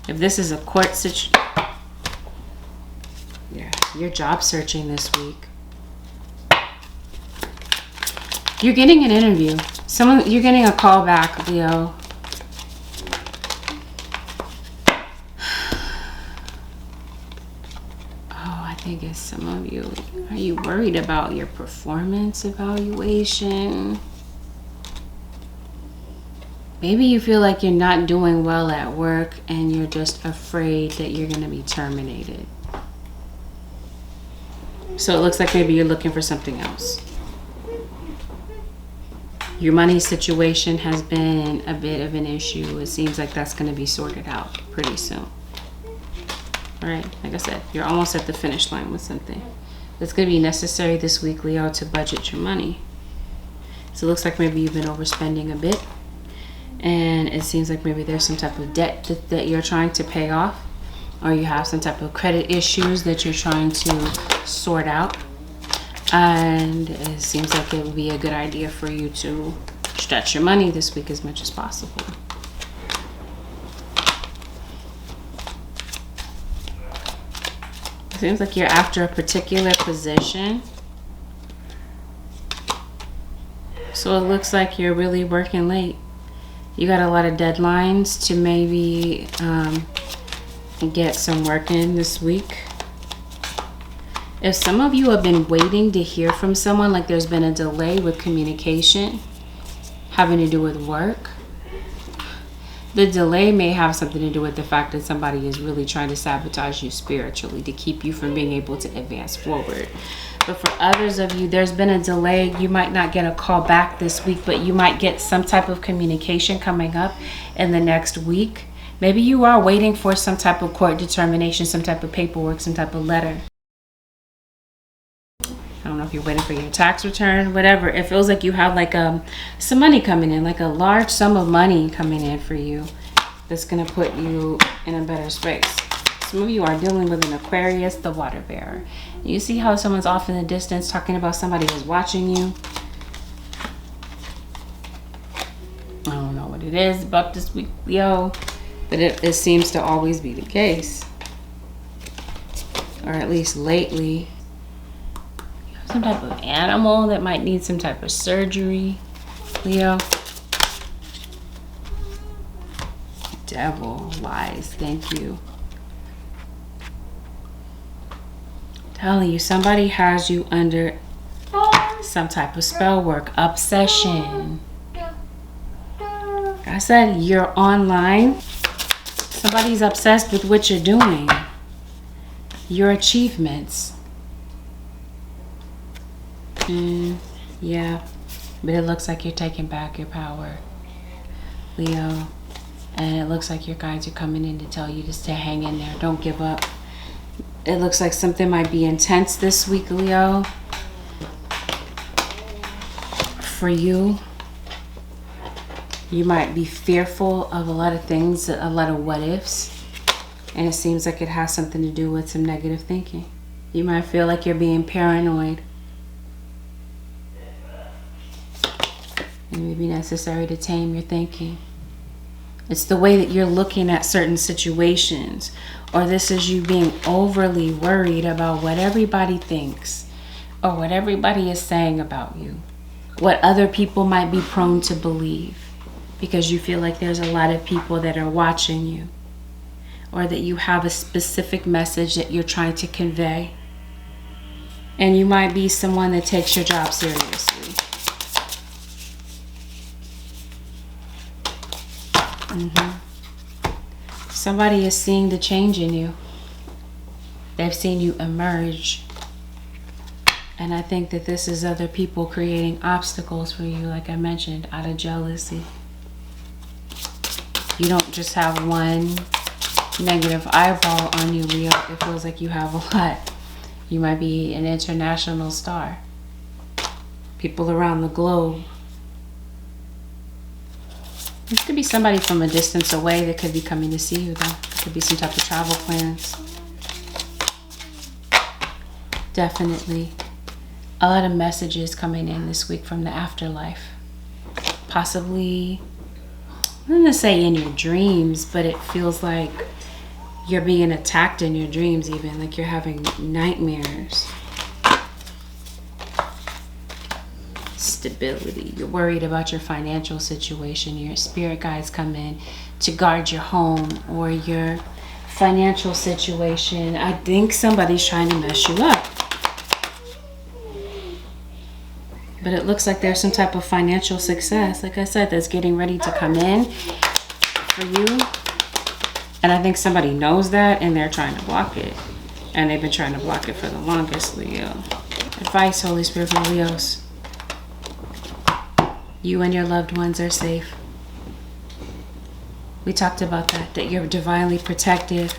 If this is a court situation, yeah, you're job searching this week. You're getting an interview. You're getting a call back, Leo. I guess some of you, are you worried about your performance evaluation? Maybe you feel like you're not doing well at work and you're just afraid that you're going to be terminated. So it looks like maybe you're looking for something else. Your money situation has been a bit of an issue. It seems like that's going to be sorted out pretty soon. All right, like I said, you're almost at the finish line with something. It's going to be necessary this week, Leo, to budget your money. So it looks like maybe you've been overspending a bit. And it seems like maybe there's some type of debt that you're trying to pay off. Or you have some type of credit issues that you're trying to sort out. And it seems like it would be a good idea for you to stretch your money this week as much as possible. It seems like you're after a particular position. So it looks like you're really working late. You got a lot of deadlines to maybe get some work in this week. If some of you have been waiting to hear from someone, like there's been a delay with communication having to do with work, the delay may have something to do with the fact that somebody is really trying to sabotage you spiritually to keep you from being able to advance forward. But for others of you, there's been a delay. You might not get a call back this week, but you might get some type of communication coming up in the next week. Maybe you are waiting for some type of court determination, some type of paperwork, some type of letter. I don't know if you're waiting for your tax return, whatever. It feels like you have like some money coming in, like a large sum of money coming in for you that's going to put you in a better space. Some of you are dealing with an Aquarius, the water bearer. You see how someone's off in the distance talking about somebody who's watching you? I don't know what it is about this week, Leo, but it seems to always be the case. Or at least lately. You have some type of animal that might need some type of surgery, Leo. Devil, lies, thank you. Telling you, somebody has you under some type of spell work, obsession. I said you're online. Somebody's obsessed with what you're doing, your achievements. Yeah, but it looks like you're taking back your power, Leo. And it looks like your guides are coming in to tell you to stay hang in there. Don't give up. It looks like something might be intense this week, Leo. For you. You might be fearful of a lot of things, a lot of what ifs. And it seems like it has something to do with some negative thinking. You might feel like you're being paranoid. It may be necessary to tame your thinking. It's the way that you're looking at certain situations. Or this is you being overly worried about what everybody thinks. Or what everybody is saying about you. What other people might be prone to believe. Because you feel like there's a lot of people that are watching you. Or that you have a specific message that you're trying to convey. And you might be someone that takes your job seriously. Somebody is seeing the change in you. They've seen you emerge. And I think that this is other people creating obstacles for you, like I mentioned, out of jealousy. You don't just have one negative eyeball on you, Leo. It feels like you have a lot. You might be an international star. People around the globe. This could be somebody from a distance away that could be coming to see you, though. It could be some type of travel plans. Definitely. A lot of messages coming in this week from the afterlife. Possibly, I'm going to say in your dreams, but it feels like you're being attacked in your dreams even. Like you're having nightmares. Stability. You're worried about your financial situation. Your spirit guides come in to guard your home or your financial situation. I think somebody's trying to mess you up. But it looks like there's some type of financial success, like I said, that's getting ready to come in for you. And I think somebody knows that and they're trying to block it. And they've been trying to block it for the longest, Leo. Advice, Holy Spirit, for Leos. You and your loved ones are safe. We talked about that you're divinely protected.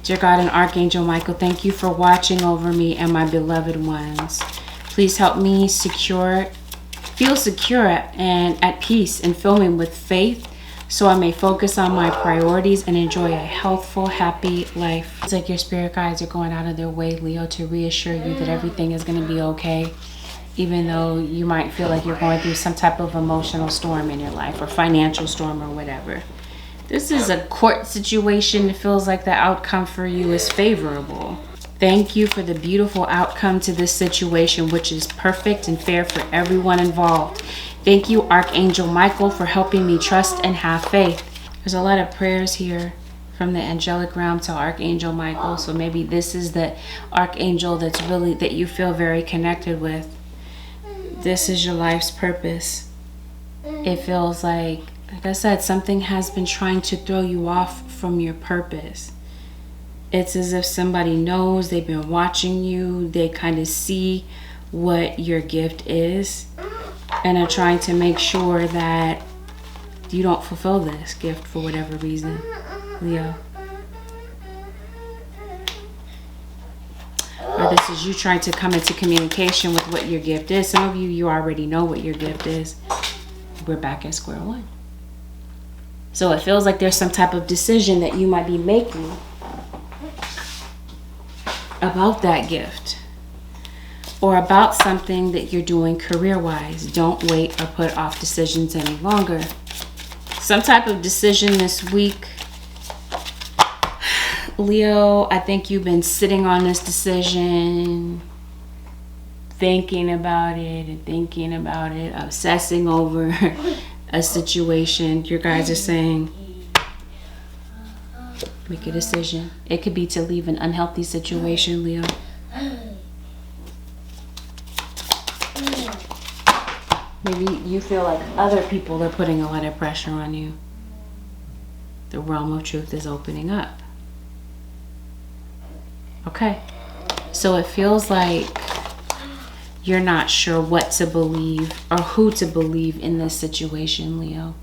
Dear God and Archangel Michael, thank you for watching over me and my beloved ones. Please help me feel secure and at peace, and fill me with faith so I may focus on my priorities and enjoy a healthful, happy life. It's like your spirit guides are going out of their way, Leo, to reassure you that everything is going to be okay, even though you might feel like you're going through some type of emotional storm in your life or financial storm or whatever. This is a court situation. It feels like the outcome for you is favorable. Thank you for the beautiful outcome to this situation, which is perfect and fair for everyone involved. Thank you, Archangel Michael, for helping me trust and have faith. There's a lot of prayers here from the angelic realm to Archangel Michael. So maybe this is the archangel that you feel very connected with. This is your life's purpose. It feels like I said, something has been trying to throw you off from your purpose. It's as if somebody knows, they've been watching you, they kind of see what your gift is and are trying to make sure that you don't fulfill this gift for whatever reason, Leo. Or this is you trying to come into communication with what your gift is. Some of you already know what your gift is. We're back at square one. So it feels like there's some type of decision that you might be making about that gift or about something that you're doing career-wise. Don't wait or put off decisions any longer. Some type of decision this week, Leo. I think you've been sitting on this decision, thinking about it, obsessing over a situation. Your guys are saying, make a decision. It could be to leave an unhealthy situation, Leo. Maybe you feel like other people are putting a lot of pressure on you. The realm of truth is opening up. Okay. So it feels like you're not sure what to believe or who to believe in this situation, Leo.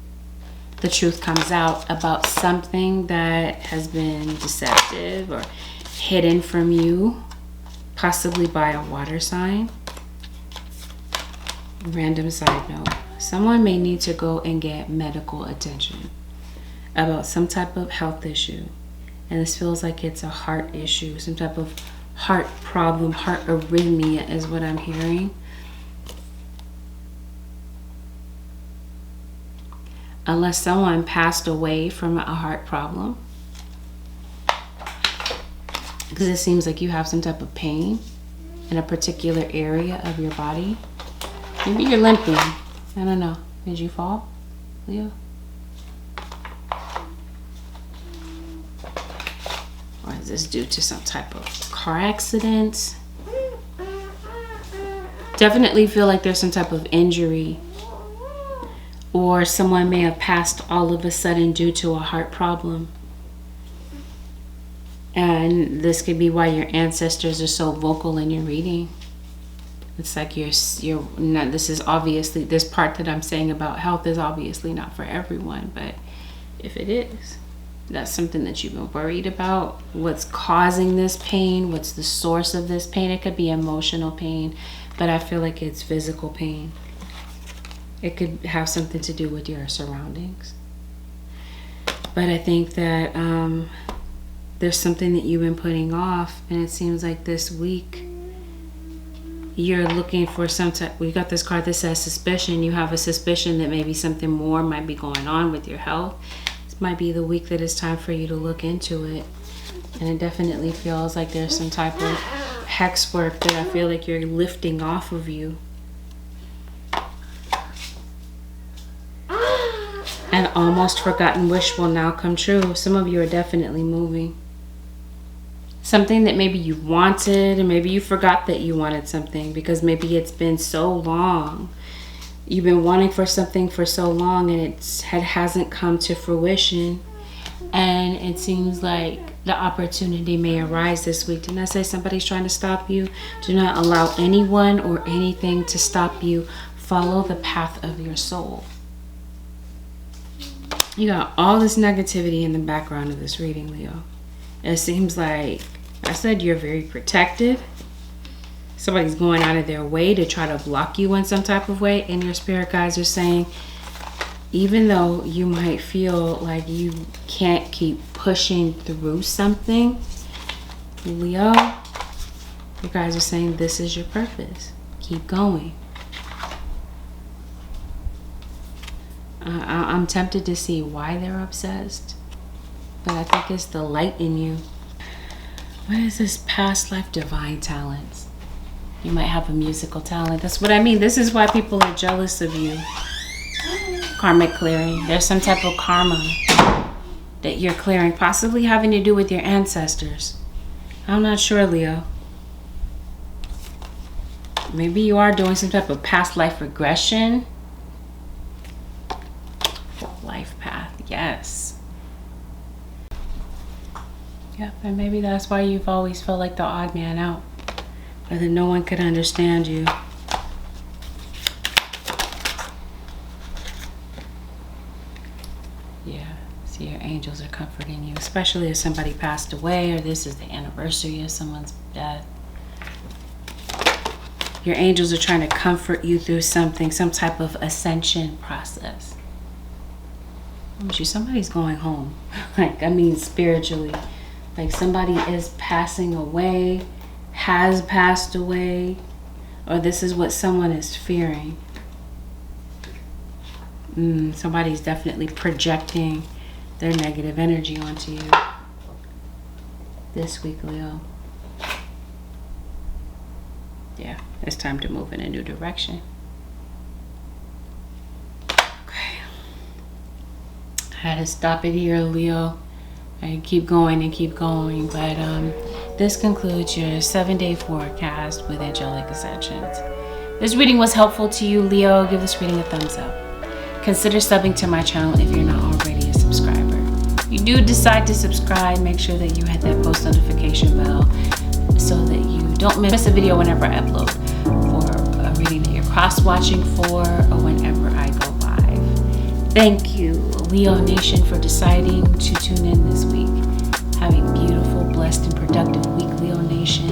The truth comes out about something that has been deceptive or hidden from you, possibly by a water sign. Random side note. Someone may need to go and get medical attention about some type of health issue. And this feels like it's a heart issue, some type of heart problem, heart arrhythmia is what I'm hearing. Unless someone passed away from a heart problem. Because it seems like you have some type of pain in a particular area of your body. Maybe you're limping. I don't know. Did you fall, Leo? Or is this due to some type of car accident? Definitely feel like there's some type of injury. Or someone may have passed all of a sudden due to a heart problem. And this could be why your ancestors are so vocal in your reading. It's like you're not, this is obviously, this part that I'm saying about health is obviously not for everyone, but if it is, that's something that you've been worried about. What's causing this pain? What's the source of this pain? It could be emotional pain, but I feel like it's physical pain. It could have something to do with your surroundings. But I think that there's something that you've been putting off, and it seems like this week you're looking for some type. We got this card that says suspicion. You have a suspicion that maybe something more might be going on with your health. This might be the week that it's time for you to look into it. And it definitely feels like there's some type of hex work that I feel like you're lifting off of you. And That almost forgotten wish will now come true. Some of you are definitely moving. Something that maybe you wanted, and maybe you forgot that you wanted something because maybe it's been so long. You've been wanting for something for so long and it hasn't come to fruition. And it seems like the opportunity may arise this week. Didn't I say somebody's trying to stop you? Do not allow anyone or anything to stop you. Follow the path of your soul. You got all this negativity in the background of this reading, Leo. It seems like, I said, you're very protective. Somebody's going out of their way to try to block you in some type of way. And your spirit guides are saying, even though you might feel like you can't keep pushing through something, Leo, you guys are saying this is your purpose. Keep going. I'm tempted to see why they're obsessed, but I think it's the light in you. What is this past life divine talents? You might have a musical talent. That's what I mean. This is why people are jealous of you. Karmic clearing. There's some type of karma that you're clearing, possibly having to do with your ancestors. I'm not sure, Leo. Maybe you are doing some type of past life regression. Life path, yes. Yep, and maybe that's why you've always felt like the odd man out, or that no one could understand you. Yeah, see, your angels are comforting you, especially if somebody passed away or this is the anniversary of someone's death. Your angels are trying to comfort you through something, some type of ascension process. Somebody's going home. Like, I mean, spiritually. Like, somebody is passing away, has passed away, or this is what someone is fearing. Somebody's definitely projecting their negative energy onto you this week, Leo. Yeah, it's time to move in a new direction. I had to stop it here, Leo. I keep going and keep going, but this concludes your 7-day forecast with Angelic Ascensions. This reading was helpful to you, Leo. Give this reading a thumbs up. Consider subbing to my channel if you're not already a subscriber. If you do decide to subscribe, make sure that you hit that post notification bell so that you don't miss a video whenever I upload for a reading that you're cross-watching for or whenever I go live. Thank you, Leo Nation, for deciding to tune in this week. Have a beautiful, blessed, and productive week, Leo Nation.